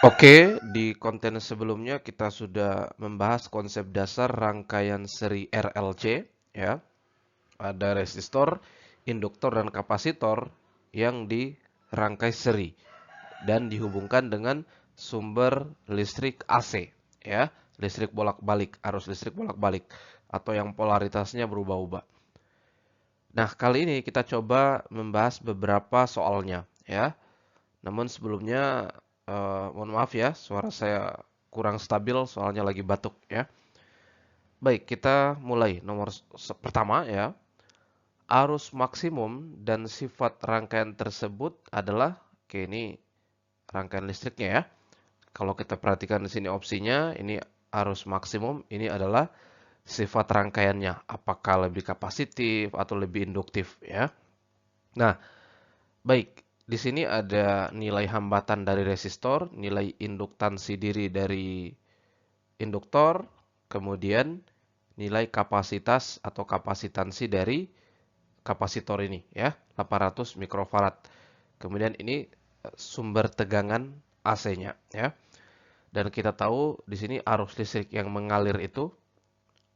Oke, di konten sebelumnya kita sudah membahas konsep dasar rangkaian seri RLC, ya. Ada resistor, induktor, dan kapasitor yang dirangkai seri dan dihubungkan dengan sumber listrik AC, ya, listrik bolak-balik, arus listrik bolak-balik, atau yang polaritasnya berubah-ubah. Nah, kali ini kita coba membahas beberapa soalnya, ya. Namun sebelumnya, mohon maaf ya, suara saya kurang stabil soalnya lagi batuk ya. Baik, kita mulai. Nomor pertama ya, arus maksimum dan sifat rangkaian tersebut adalah, oke ini rangkaian listriknya ya. Kalau kita perhatikan di sini opsinya, ini arus maksimum, ini adalah sifat rangkaiannya, apakah lebih kapasitif atau lebih induktif ya. Nah, baik, di sini ada nilai hambatan dari resistor, nilai induktansi diri dari induktor, kemudian nilai kapasitas atau kapasitansi dari kapasitor ini ya, 800 mikrofarad. Kemudian ini sumber tegangan AC-nya ya. Dan kita tahu di sini arus listrik yang mengalir itu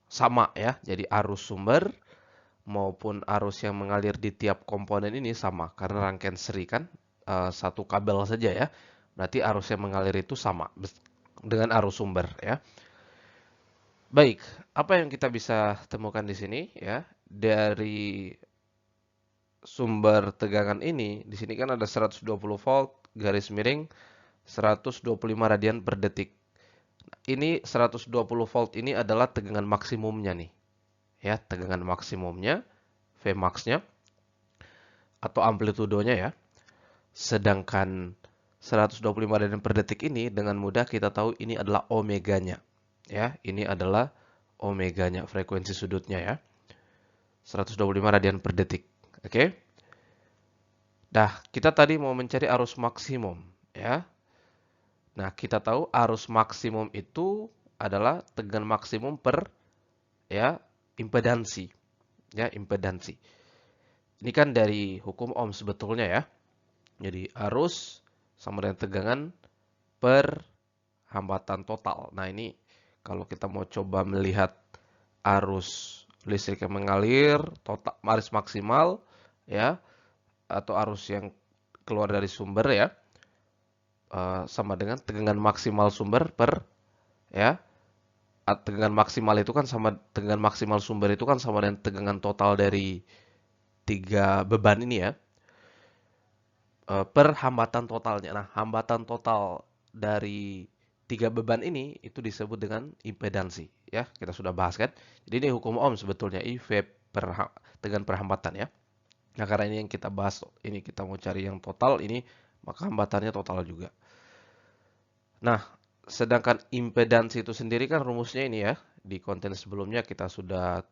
sama ya. Jadi arus sumber maupun arus yang mengalir di tiap komponen ini sama karena rangkaian seri kan satu kabel saja ya. Berarti arus yang mengalir itu sama dengan arus sumber ya. Baik, apa yang kita bisa temukan di sini ya? Dari sumber tegangan ini, di sini kan ada 120 volt garis miring 125 radian per detik. Ini 120 volt ini adalah tegangan maksimumnya nih. Ya, tegangan maksimumnya, Vmax-nya atau amplitudonya ya. Sedangkan 125 radian per detik ini dengan mudah kita tahu ini adalah omeganya. Ya, ini adalah omeganya, frekuensi sudutnya ya. 125 radian per detik. Oke. Nah, kita tadi mau mencari arus maksimum ya. Nah, kita tahu arus maksimum itu adalah tegangan maksimum per ya impedansi. Ya, impedansi. Ini kan dari hukum Ohm sebetulnya ya. Jadi arus sama dengan tegangan per hambatan total. Nah, ini kalau kita mau coba melihat arus listrik yang mengalir, total arus maksimal ya atau arus yang keluar dari sumber ya sama dengan tegangan maksimal sumber per ya tegangan maksimal itu kan sama tegangan maksimal sumber itu kan sama dengan tegangan total dari tiga beban ini ya per hambatan totalnya. Nah, hambatan total dari tiga beban ini itu disebut dengan impedansi ya. Kita sudah bahas kan. Jadi ini hukum Ohm sebetulnya IV per tegangan per hambatan ya. Nah, karena ini yang kita bahas, ini kita mau cari yang total ini, maka hambatannya total juga. Nah, sedangkan impedansi itu sendiri kan rumusnya ini ya. Di konten sebelumnya kita sudah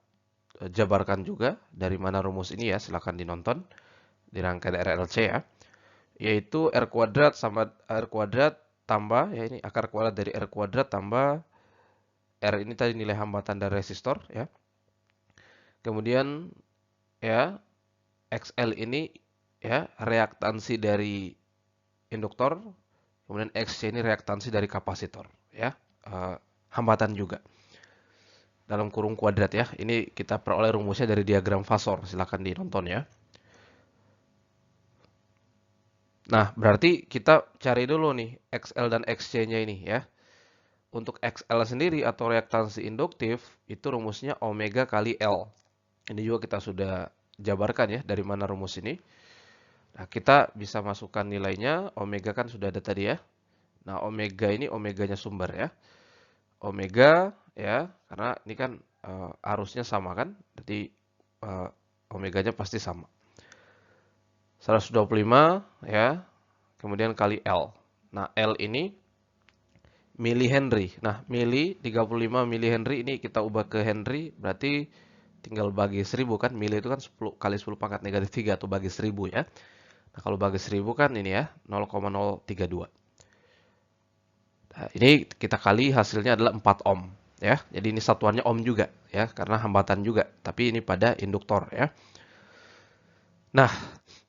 jabarkan juga dari mana rumus ini ya. Silahkan dinonton di rangkaian RLC ya. Yaitu R kuadrat sama R kuadrat tambah, ya ini akar kuadrat dari R kuadrat tambah R ini tadi nilai hambatan dari resistor ya. Kemudian ya XL ini ya reaktansi dari induktor, kemudian XC ini reaktansi dari kapasitor ya. Eh, hambatan juga dalam kurung kuadrat ya. Ini kita peroleh rumusnya dari diagram fasor. Silahkan dinonton ya. Nah, berarti kita cari dulu nih XL dan XC-nya ini ya. Untuk XL sendiri atau reaktansi induktif itu rumusnya omega kali L. Ini juga kita sudah jabarkan ya dari mana rumus ini. Nah, kita bisa masukkan nilainya. Omega kan sudah ada tadi ya. Nah, omega ini omeganya sumber ya. Omega ya, karena ini kan arusnya sama kan. Jadi omeganya pasti sama. 125 ya. Kemudian kali L. Nah, L ini milihenry. Nah, 35 milihenry ini kita ubah ke Henry, berarti tinggal bagi 1000 kan. Mili itu kan 10 kali 10 pangkat negatif 3 atau bagi 1000 ya. Nah, kalau bagi 1000 kan ini ya, 0,032. Nah, ini kita kali hasilnya adalah 4 ohm ya. Jadi ini satuannya ohm juga ya, karena hambatan juga, tapi ini pada induktor ya. Nah,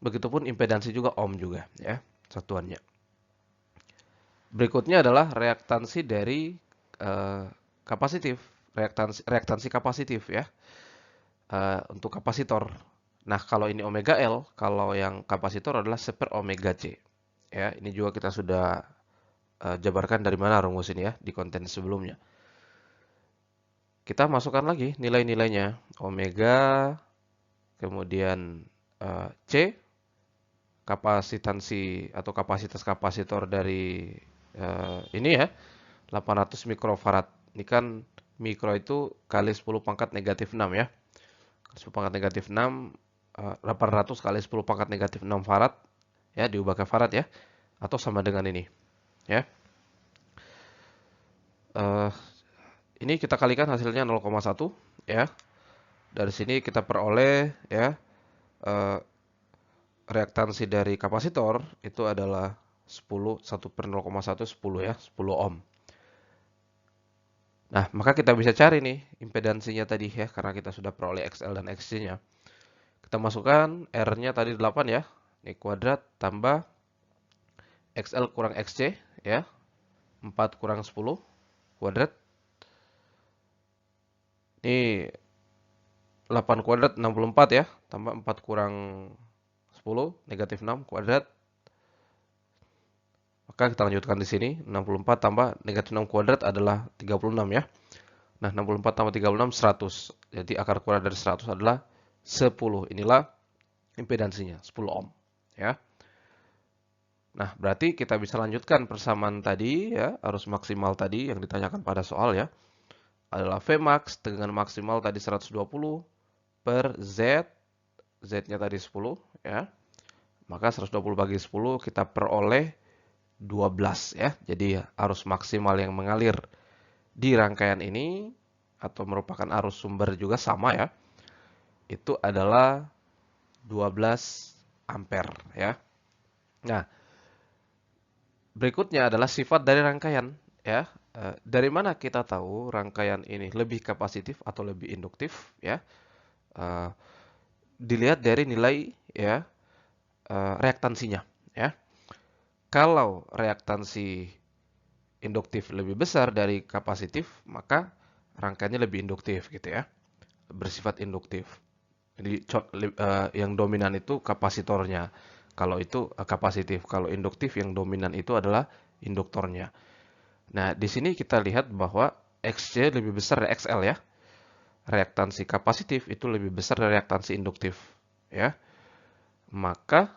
begitupun impedansi juga ohm juga ya, satuannya. Berikutnya adalah reaktansi dari kapasitif, reaktansi kapasitif ya, untuk kapasitor. Nah, kalau ini omega L, kalau yang kapasitor adalah 1 omega C. Ya, ini juga kita sudah jabarkan dari mana rumus ini ya, di konten sebelumnya. Kita masukkan lagi nilai-nilainya. Omega, kemudian C, kapasitansi atau kapasitas kapasitor dari ini ya, 800 mikrofarad. Ini kan mikro itu kali 10 pangkat negatif 6 ya. 10 pangkat negatif 6, 800 kali 10 pangkat negatif 6 farad, ya, diubah ke farad ya, atau sama dengan ini, ya. Eh, ini kita kalikan hasilnya 0,1, ya. Dari sini kita peroleh, ya, eh, reaktansi dari kapasitor itu adalah 10, 1 per 0,1, 10 ya, 10 ohm. Nah, maka kita bisa cari nih impedansinya tadi ya, karena kita sudah peroleh XL dan XC-nya. Kita masukkan R-nya tadi 8 ya. Ini kuadrat tambah XL kurang XC ya. 4 kurang 10 kuadrat. Ini 8 kuadrat 64 ya. Tambah 4 kurang 10 negatif 6 kuadrat. Maka kita lanjutkan di sini. 64 tambah negatif 6 kuadrat adalah 36 ya. Nah, 64 tambah 36 100. Jadi akar kuadrat dari 100 adalah 10. Inilah impedansinya 10 ohm ya. Nah, berarti kita bisa lanjutkan persamaan tadi ya, arus maksimal tadi yang ditanyakan pada soal ya. Adalah Vmax dengan maksimal tadi 120 per Z. Z-nya tadi 10 ya. Maka 120 bagi 10 kita peroleh 12 ya. Jadi arus maksimal yang mengalir di rangkaian ini atau merupakan arus sumber juga sama ya. Itu adalah 12 ampere ya. Nah, berikutnya adalah sifat dari rangkaian ya. Dari mana kita tahu rangkaian ini lebih kapasitif atau lebih induktif ya? Eh, Dilihat dari nilai ya reaktansinya ya. Kalau reaktansi induktif lebih besar dari kapasitif, maka rangkaiannya lebih induktif gitu ya. Bersifat induktif. Jadi yang dominan itu kapasitornya. Kalau itu kapasitif, kalau induktif yang dominan itu adalah induktornya. Nah, di sini kita lihat bahwa XC lebih besar dari XL ya. Reaktansi kapasitif itu lebih besar dari reaktansi induktif ya. Maka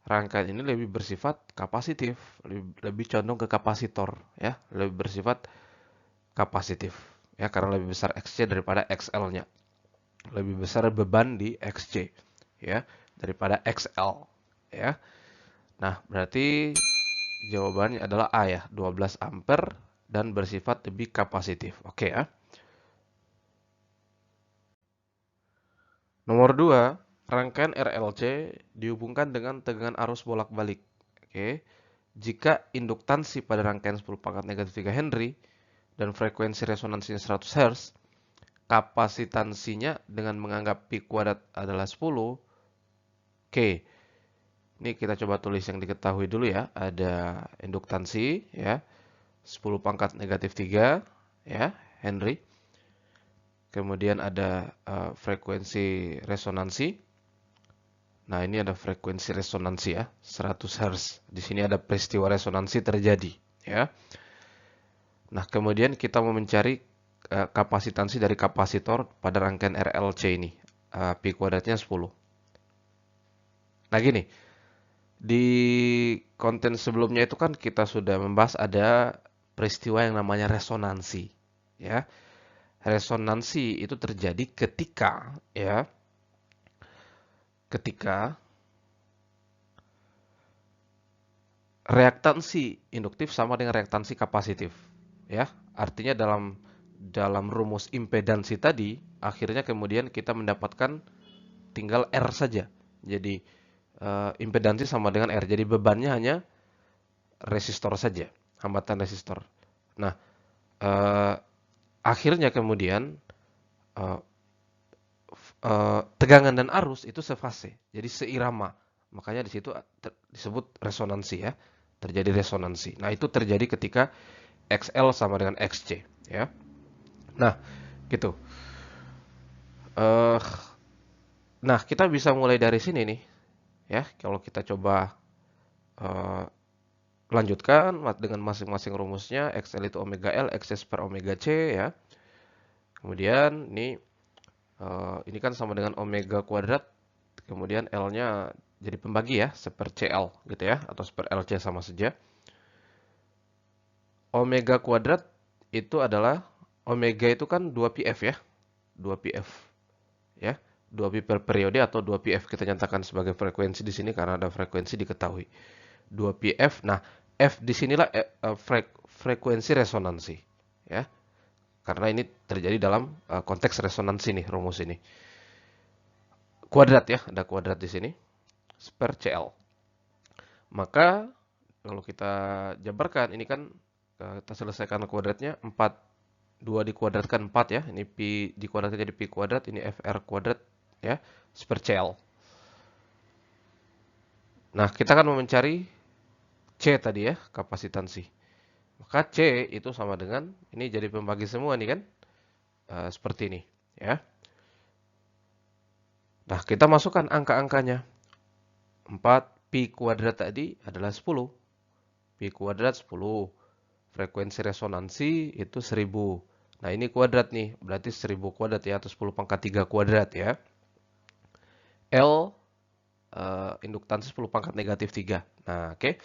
rangkaian ini lebih bersifat kapasitif, lebih condong ke kapasitor ya, lebih bersifat kapasitif ya karena lebih besar XC daripada XL-nya. Lebih besar beban di XC ya daripada XL ya. Nah, berarti jawabannya adalah A ya, 12 ampere dan bersifat lebih kapasitif. Oke ya. Nomor 2, rangkaian RLC dihubungkan dengan tegangan arus bolak-balik. Oke. Jika induktansi pada rangkaian 10 pangkat negatif 3 Henry dan frekuensi resonansinya 100 Hz, kapasitansinya dengan menganggap pi kuadrat adalah 10. Oke. Ini kita coba tulis yang diketahui dulu ya. Ada induktansi ya. 10 pangkat negatif 3 ya, Henry. Kemudian ada frekuensi resonansi. Nah, ini ada frekuensi resonansi ya, 100 Hz. Di sini ada peristiwa resonansi terjadi ya. Nah, kemudian kita mau mencari kapasitansi dari kapasitor pada rangkaian RLC ini. Pi kuadratnya 10. Nah, gini. Di konten sebelumnya itu kan kita sudah membahas ada peristiwa yang namanya resonansi ya. Resonansi itu terjadi ketika ya, ketika reaktansi induktif sama dengan reaktansi kapasitif ya. Artinya dalam rumus impedansi tadi akhirnya kemudian kita mendapatkan tinggal R saja. Jadi impedansi sama dengan R. Jadi bebannya hanya resistor saja, hambatan resistor. Nah, akhirnya kemudian uh, tegangan dan arus itu sefase, jadi seirama. Makanya di situ disebut resonansi ya. terjadi resonansi. Nah, itu terjadi ketika XL sama dengan XC, ya. Nah, gitu. Eh, nah, kita bisa mulai dari sini nih, ya. Kalau kita coba eh, lanjutkan dengan masing-masing rumusnya, XL itu omega L, XC per omega C, ya. Kemudian ini kan sama dengan omega kuadrat, kemudian L-nya jadi pembagi ya, seper CL gitu ya, atau seper LC sama saja. Omega kuadrat itu adalah, omega itu kan 2πf ya, 2πf ya, 2π per periode atau 2πf kita nyatakan sebagai frekuensi di sini karena ada frekuensi diketahui. 2πf, nah F di sinilah frekuensi resonansi ya. Karena ini terjadi dalam konteks resonansi nih rumus ini. Kuadrat ya, ada kuadrat di sini per CL. Maka kalau kita jabarkan ini kan kita selesaikan kuadratnya 4, 2 dikuadratkan 4 ya. Ini pi dikuadratkan jadi pi kuadrat, ini FR kuadrat ya, per CL. Nah, kita akan mau mencari C tadi ya, kapasitansi. Maka C itu sama dengan, ini jadi pembagi semua nih kan, seperti ini ya. Nah, kita masukkan angka-angkanya. 4 pi kuadrat tadi adalah 10. Pi kuadrat 10. Frekuensi resonansi itu 1000. Nah, ini kuadrat nih, berarti 1000 kuadrat ya, atau 10 pangkat 3 kuadrat ya. L, induktansi 10 pangkat negatif 3. Nah, oke.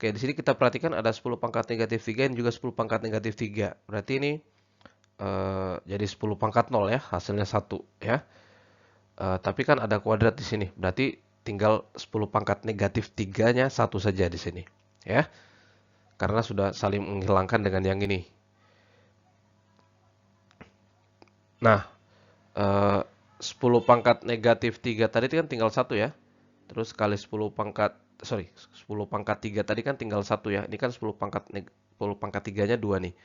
Oke, di sini kita perhatikan ada 10 pangkat negatif 3 dan juga 10 pangkat negatif 3. Berarti ini jadi 10 pangkat 0 ya, hasilnya 1 ya. Tapi kan ada kuadrat di sini, berarti tinggal 10 pangkat negatif 3-nya 1 saja di sini ya. Karena sudah saling menghilangkan dengan yang ini. Nah, 10 pangkat negatif 3 tadi kan tinggal 1 ya. Terus kali 10 pangkat, 10 pangkat 3 tadi kan tinggal 1 ya. Ini kan 10 pangkat 3-nya 2 nih.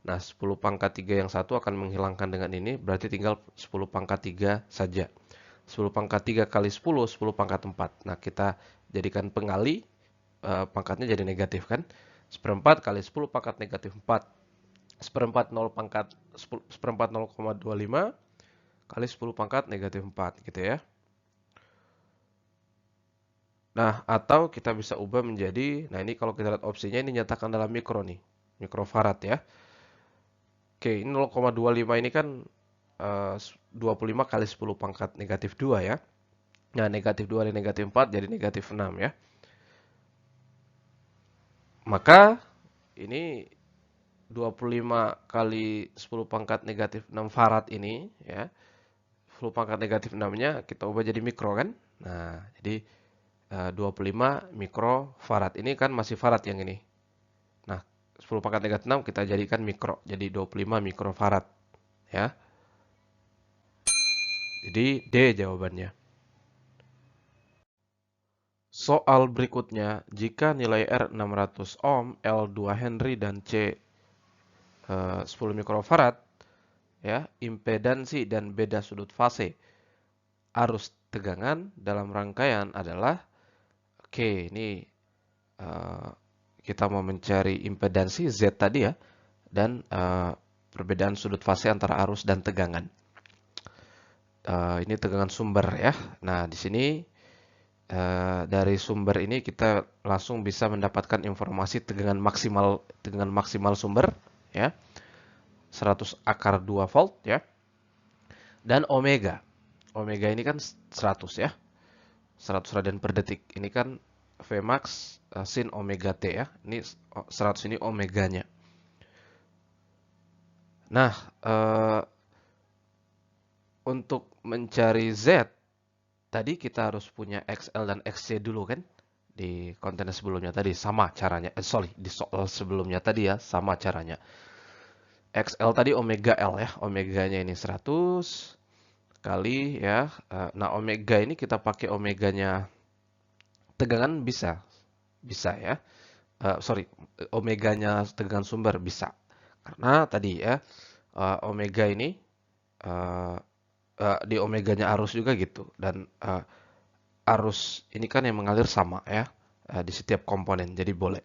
Nah, 10 pangkat 3 yang 1 akan menghilangkan dengan ini, berarti tinggal 10 pangkat 3 saja. 10 pangkat 3 kali 10, 10 pangkat 4. Nah, kita jadikan pengali, pangkatnya jadi negatif kan. Seperempat kali 10 pangkat negatif 4. Seperempat 0 pangkat, seperempat 0,25 kali 10 pangkat negatif 4 gitu ya. Nah, atau kita bisa ubah menjadi, nah ini kalau kita lihat opsinya ini nyatakan dalam mikro nih, mikrofarad ya. Oke, ini 0,25 ini kan 25 kali 10 pangkat negatif 2 ya. Nah, negatif 2 dan negatif 4 jadi negatif 6 ya. Maka ini 25 kali 10 pangkat negatif 6 farad ini ya. 10 pangkat negatif 6-nya kita ubah jadi mikro kan. Nah, jadi 25 mikrofarad. Ini kan masih farad yang ini. Nah, 10 pangkat negatif 6 kita jadikan mikro. Jadi 25 mikrofarad. Ya. Jadi D jawabannya. Soal berikutnya, jika nilai R 600 ohm, L 2 Henry, dan C 10 mikrofarad, ya, impedansi dan beda sudut fase arus tegangan dalam rangkaian adalah, oke, ini kita mau mencari impedansi Z tadi ya, dan perbedaan sudut fase antara arus dan tegangan. Ini tegangan sumber ya. Nah, di sini dari sumber ini kita langsung bisa mendapatkan informasi tegangan maksimal sumber ya. 100 akar 2 volt ya. Dan omega. Omega ini kan 100 ya. 100 radian per detik. Ini kan Vmax sin omega T ya. Ini 100 ini omeganya. Nah, untuk mencari Z, tadi kita harus punya XL dan XC dulu kan? Di konten sebelumnya tadi sama caranya. Di soal sebelumnya tadi ya, sama caranya. XL tadi omega L ya. Omeganya ini 100 kali ya. Nah, omega ini kita pakai omeganya tegangan bisa. Bisa ya. Omeganya tegangan sumber bisa. Karena tadi ya, omega ini di omeganya arus juga gitu. Dan arus ini kan yang mengalir sama ya di setiap komponen. Jadi boleh.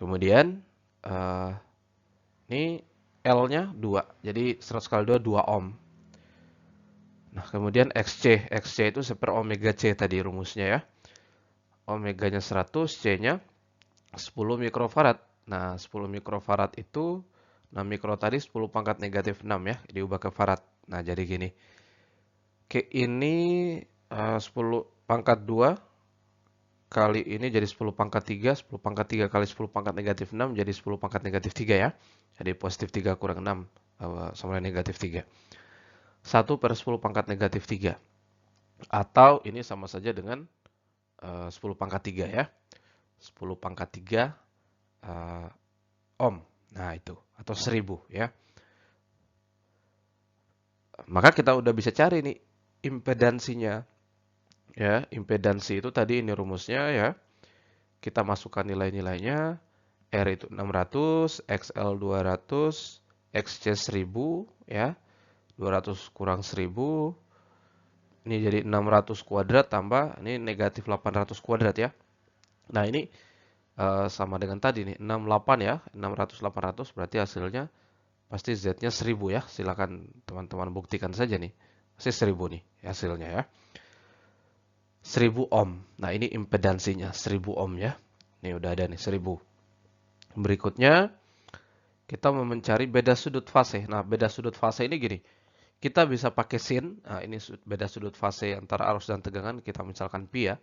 Kemudian ini L-nya 2. Jadi 100 kali 2, 2 ohm. Nah, kemudian XC. XC itu seper omega C tadi rumusnya ya. Omeganya 100, C-nya 10 mikrofarad. Nah, 10 mikrofarad itu 6 mikro tadi 10 pangkat negatif 6 ya, diubah ke farad. Nah, jadi gini. Oke, ini 10 pangkat 2 kali ini jadi 10 pangkat 3, 10 pangkat 3 kali 10 pangkat negatif 6 jadi 10 pangkat negatif 3 ya. Jadi positif 3 kurang 6 sama dengan negatif 3. 1 per 10 pangkat negatif 3. Atau ini sama saja dengan 10 pangkat 3 ya. 10 pangkat 3 ohm. Nah itu, atau 1000 ya. Maka kita udah bisa cari nih impedansinya. Ya, impedansi itu tadi ini rumusnya ya. Kita masukkan nilai-nilainya. R itu 600, XL 200, XC 1000 ya. 200 kurang 1000. Ini jadi 600 kuadrat tambah ini negatif 800 kuadrat ya. Nah, ini sama dengan tadi nih 68 ya. 600 800 berarti hasilnya pasti Z-nya 1000 ya. Silakan teman-teman buktikan saja nih. Pasti 1000 nih hasilnya ya. 1000 ohm. Nah, ini impedansinya 1000 ohm ya. Ini udah ada nih 1000. Berikutnya kita mau mencari beda sudut fase. Nah, beda sudut fase ini gini. Kita bisa pakai sin. Nah, ini beda sudut fase antara arus dan tegangan. Kita misalkan pi ya.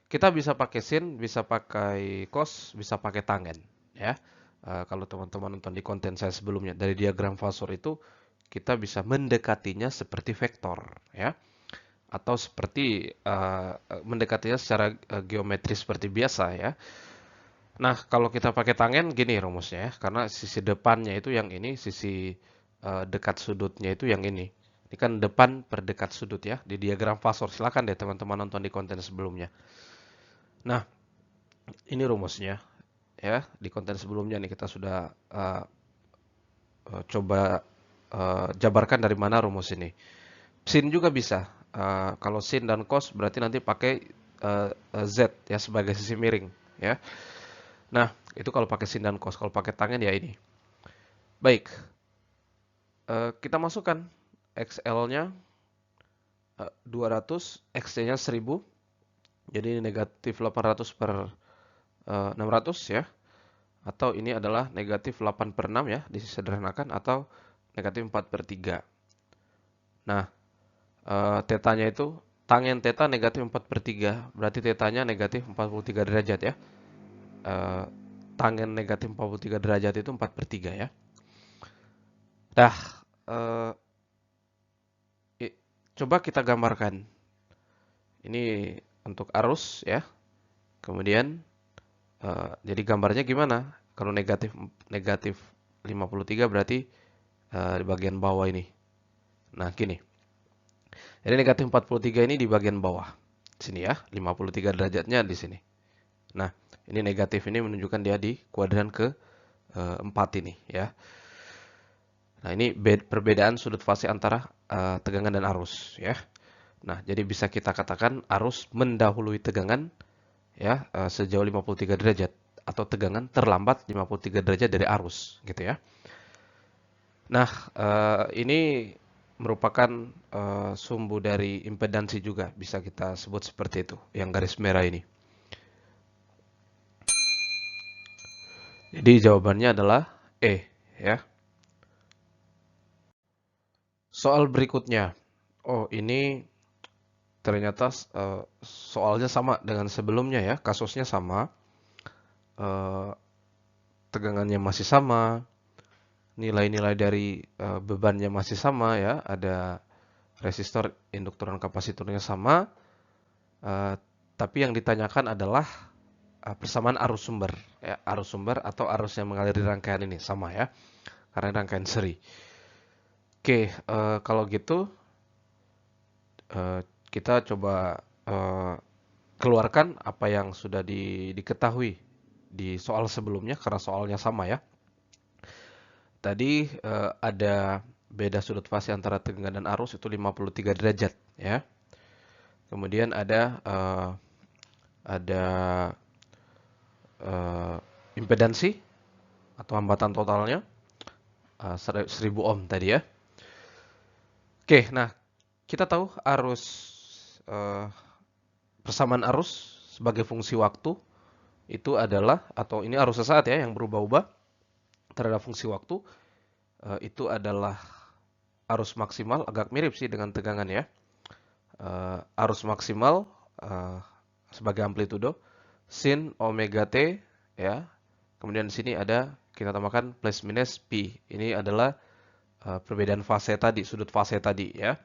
Kita bisa pakai sin, bisa pakai cos, bisa pakai tangen ya. Kalau teman-teman nonton di konten saya sebelumnya dari diagram fasor itu kita bisa mendekatinya seperti vektor ya, atau seperti mendekatinya secara geometris seperti biasa ya. Nah, kalau kita pakai tangen gini rumusnya ya, karena sisi depannya itu yang ini, sisi dekat sudutnya itu yang ini. Ini kan depan per dekat sudut ya di diagram fasor. Silakan deh teman-teman nonton di konten sebelumnya. Nah, ini rumusnya ya. Di konten sebelumnya nih kita sudah coba jabarkan dari mana rumus ini. Sin juga bisa. Kalau sin dan cos berarti nanti pakai Z ya sebagai sisi miring ya. Nah, itu kalau pakai sin dan cos. Kalau pakai tangen ya ini. Baik. Kita masukkan XL-nya 200, XC-nya 1000. Jadi negatif 800 per 600 ya. Atau ini adalah negatif 8 per 6 ya, disederhanakan, atau negatif 4 per 3. Nah, tetanya itu, tangen teta negatif 4 per 3, berarti tetanya negatif 43 derajat ya. Tangen negatif 43 derajat itu 4 per 3 ya. Dah, coba kita gambarkan. Ini untuk arus ya. Kemudian, jadi gambarnya gimana? Kalau negatif 53 berarti di bagian bawah ini. Nah, gini. Jadi negatif 43 ini di bagian bawah. Sini ya, 53 derajatnya di sini. Nah, ini negatif ini menunjukkan dia di kuadran ke 4 ini ya. Nah, ini perbedaan sudut fase antara tegangan dan arus ya. Nah, jadi bisa kita katakan arus mendahului tegangan ya sejauh 53 derajat atau tegangan terlambat 53 derajat dari arus gitu ya. Nah, ini merupakan sumbu dari impedansi juga, bisa kita sebut seperti itu, yang garis merah ini. Jadi jawabannya adalah E ya. Soal berikutnya. Oh, ini ternyata soalnya sama dengan sebelumnya ya, kasusnya sama. Tegangannya masih sama, nilai-nilai dari bebannya masih sama ya, ada resistor, induktor, dan kapasitornya sama, tapi yang ditanyakan adalah persamaan arus sumber, ya, arus sumber atau arus yang mengalir di rangkaian ini sama ya, karena rangkaian seri. Oke, kalau gitu kita coba keluarkan apa yang sudah diketahui di soal sebelumnya, karena soalnya sama ya. Tadi ada beda sudut fase antara tegangan dan arus itu 53 derajat ya. Kemudian ada impedansi atau hambatan totalnya 1000 ohm tadi ya. Oke, nah kita tahu arus eh, persamaan arus sebagai fungsi waktu itu adalah, atau ini arus sesaat ya yang berubah-ubah terhadap fungsi waktu, itu adalah arus maksimal, agak mirip sih dengan tegangan ya. Arus maksimal sebagai amplitudo sin omega t ya. Kemudian di sini ada kita tambahkan plus minus pi. Ini adalah perbedaan fase tadi, sudut fase tadi ya.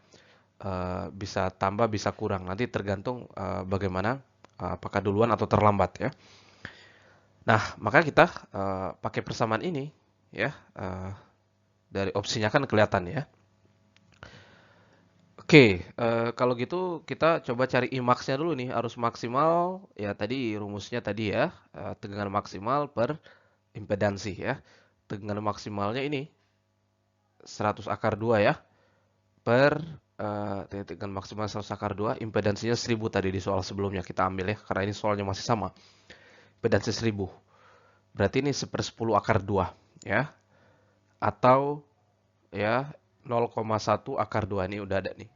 Bisa tambah, bisa kurang. Nanti tergantung bagaimana, apakah duluan atau terlambat ya. Nah, maka kita pakai persamaan ini ya. Dari opsinya kan kelihatan ya. Oke, kalau gitu kita coba cari Imax-nya dulu nih. Arus maksimal, ya tadi rumusnya tadi ya. Tegangan maksimal per impedansi ya. Tegangan maksimalnya ini 100 akar 2 ya. Per tegangan maksimal 100 akar 2. Impedansinya 1000 tadi di soal sebelumnya kita ambil ya. Karena ini soalnya masih sama. Impedansi 1000. Berarti ini 1/10 akar 2 ya. Atau ya 0,1 akar 2. Ini udah ada nih.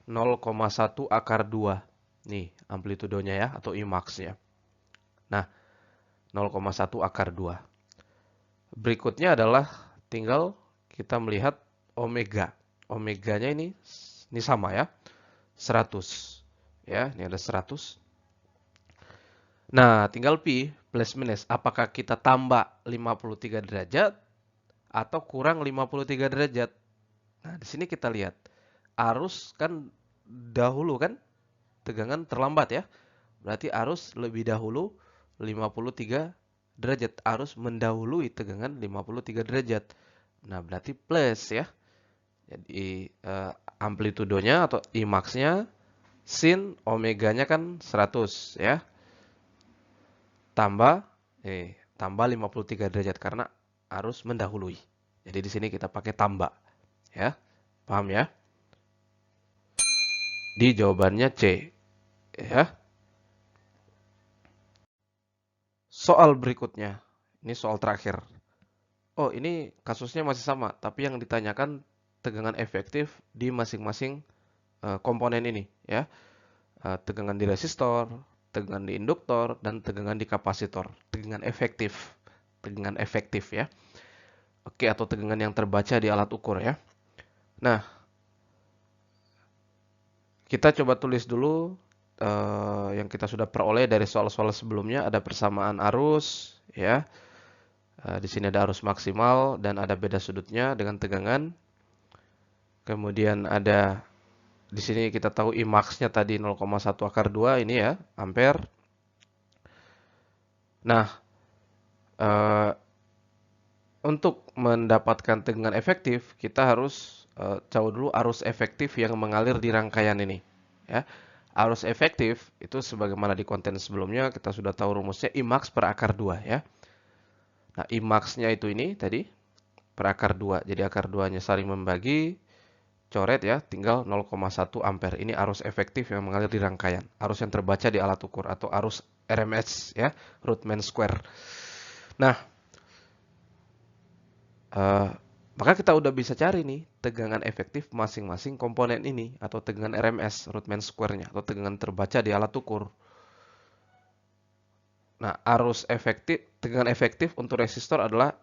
0,1 akar 2. Nih, amplitudonya ya, atau Imax-nya. Nah, 0,1 akar 2. Berikutnya adalah tinggal kita melihat omega. Omeganya ini sama ya, 100. Ya, ini ada 100. Nah, tinggal pi plus minus. Apakah kita tambah 53 derajat atau kurang 53 derajat? Nah, di sini kita lihat. Arus kan dahulu kan tegangan terlambat ya. Berarti arus lebih dahulu 53 derajat. Arus mendahului tegangan 53 derajat. Nah, berarti plus ya. Jadi amplitudonya atau Imax-nya sin omeganya kan 100 ya. Tambah 53 derajat karena arus mendahului. Jadi di sini kita pakai tambah ya. Paham ya? Di jawabannya C ya. Soal berikutnya. Ini soal terakhir. Oh, ini kasusnya masih sama, tapi yang ditanyakan tegangan efektif di masing-masing komponen ini ya. Tegangan di resistor, tegangan di induktor, dan tegangan di kapasitor. Tegangan efektif ya. Oke, atau tegangan yang terbaca di alat ukur ya. Nah, kita coba tulis dulu yang kita sudah peroleh dari soal-soal sebelumnya. Ada persamaan arus ya. Di sini ada arus maksimal dan ada beda sudutnya dengan tegangan. Kemudian ada di sini kita tahu Imax-nya tadi 0,1 akar 2 ini ya, ampere. Nah, untuk mendapatkan tegangan efektif, kita harus tahu dulu arus efektif yang mengalir di rangkaian ini. Ya. Arus efektif itu sebagaimana di konten sebelumnya kita sudah tahu rumusnya Imax per akar 2 ya. Nah, Imax-nya itu ini tadi per akar 2. Jadi akar 2-nya saling membagi, coret ya, tinggal 0,1 ampere. Ini arus efektif yang mengalir di rangkaian. Arus yang terbaca di alat ukur atau arus RMS ya, root mean square. Nah, maka kita udah bisa cari nih tegangan efektif masing-masing komponen ini atau tegangan RMS, root mean square-nya atau tegangan terbaca di alat ukur. Nah, arus efektif, tegangan efektif untuk resistor adalah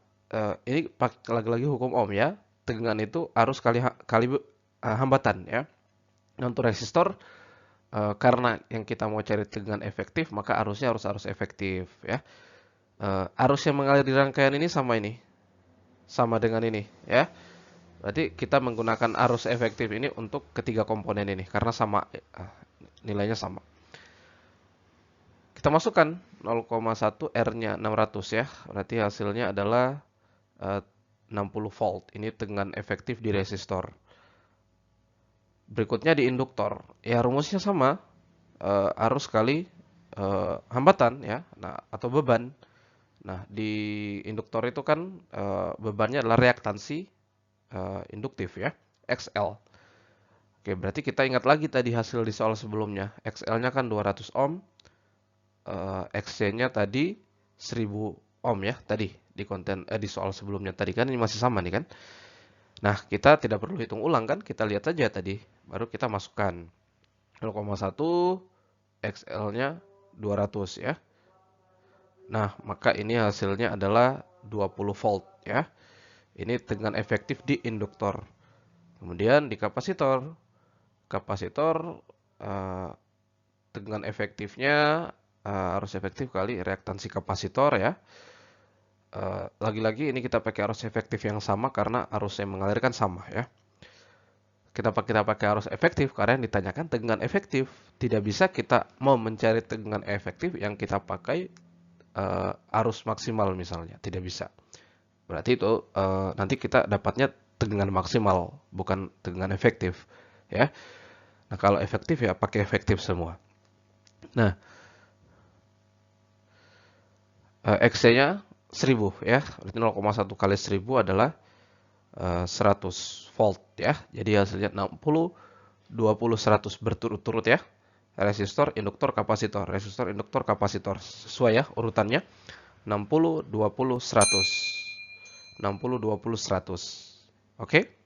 ini lagi-lagi hukum Ohm ya. Tegangan itu arus kali hambatan ya. Nah, untuk resistor karena yang kita mau cari tegangan efektif, maka arusnya harus arus efektif ya. Arus yang mengalir di rangkaian ini sama dengan ini ya. Berarti kita menggunakan arus efektif ini untuk ketiga komponen ini karena sama nilainya sama. Kita masukkan 0,1 R-nya 600 ya. Berarti hasilnya adalah 60 volt. Ini tegangan efektif di resistor. Berikutnya di induktor. Ya rumusnya sama. Arus kali hambatan ya. Nah, atau beban. Nah, di induktor itu kan bebannya adalah reaktansi induktif ya, XL. Oke, berarti kita ingat lagi tadi hasil di soal sebelumnya. XL-nya kan 200 ohm, XC-nya tadi 1000 ohm ya tadi di soal sebelumnya tadi kan ini masih sama nih kan. Nah, kita tidak perlu hitung ulang kan, kita lihat saja tadi, baru kita masukkan 0,1 XL-nya 200 ya. Nah, maka ini hasilnya adalah 20 volt ya. Ini tegangan efektif di induktor. Kemudian di kapasitor, eh, tegangan efektifnya arus efektif kali reaktansi kapasitor ya. Lagi-lagi ini kita pakai arus efektif yang sama karena arus yang mengalirkan sama ya. Kita pakai arus efektif karena yang ditanyakan tegangan efektif. Tidak bisa kita mau mencari tegangan efektif yang kita pakai arus maksimal misalnya, tidak bisa. Berarti itu nanti kita dapatnya tegangan maksimal, bukan tegangan efektif, ya. Nah, kalau efektif ya pakai efektif semua. Nah, XC-nya 1000 ya. Berarti 0,1 kali 1000 adalah 100 volt ya. Jadi hasilnya 60, 20, 100 berturut-turut ya. Resistor, induktor, kapasitor. Resistor, induktor, kapasitor. Sesuai ya urutannya. 60, 20, 100. 60, 20, 100. Oke?